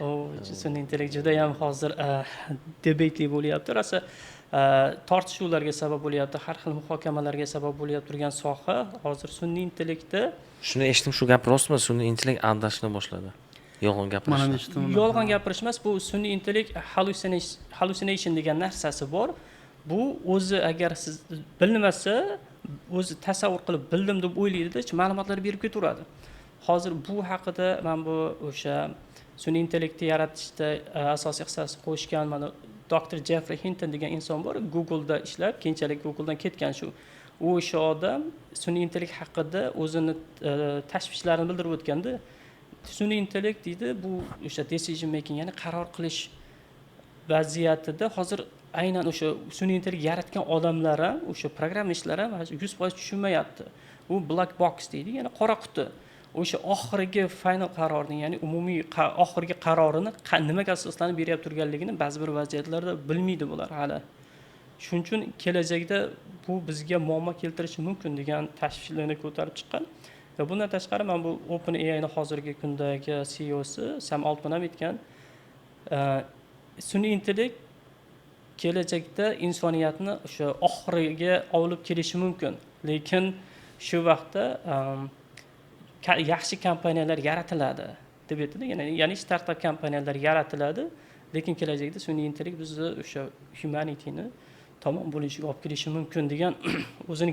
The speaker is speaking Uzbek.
Sun'iy intellekt juda ham hozir debatli bo'lyapti. Rosa tortishuvlarga sabab bo'lyapti, har xil muhokamalarga sabab bo'lib turgan soha. Hozir sun'iy intellektda Shuni eshitdim, shu gap rostmi? Sun'iy intellekt aldashni boshladi. Yolg'on Mana gapirishni. eshitdim. yolg'on gapirish emas, bu sun'iy intellekt hallucination degan narsasi bor. Bu o'zi agar siz bilmasa, o'zi tasavvur qilib bildim deb o'ylaydi-da, ma'lumotlar berib ketaveradi. Hozir bu haqida men bu o'sha sun'iy intellektni yaratishda asosiy hissasini qo'shgan mana Dr. Jeffrey Hinton degan inson bor, Google'da ishlab, keyinchalik Google'dan ketgan shu. U o'sha odam sun'iy intellekt haqida o'zini tashvishlarini bildirib o'tganda, sun'iy intellekt deydi, bu o'sha decision making, ya'ni qaror qilish vaziyatida hozir aynan o'sha sun'iy intellekt yaratgan odamlar ham, o'sha programmistlar ham 100% tushunmayapti. U black box deydi, ya'ni qora quti. O'sha oxirgi final qarorni, ya'ni umumiy oxirgi qarorini nimaga asoslanib beryapti turganligini ba'zi bir vaziyatlarda bilmaydi bular hali. Shuning uchun kelajakda bu bizga muammo keltirishi mumkin degan tashvishlarni ko'tarib chiqqan. Va bundan tashqari men bu OpenAI ning hozirgi kundagi CEOsi Sam Altman ham aytgan, sun'iy intellekt kelajakda insoniyatni o'sha oxiriga olib kelishi mumkin. Lekin shu vaqtda yaxshi kompaniyalar yaratiladi deb aytdi. Ya'ni startup kompaniyalar yaratiladi, lekin kelajakda sun'iy intellekt bizni o'sha humanityni tomon bo'lishiga olib kelishi mumkin degan o'zini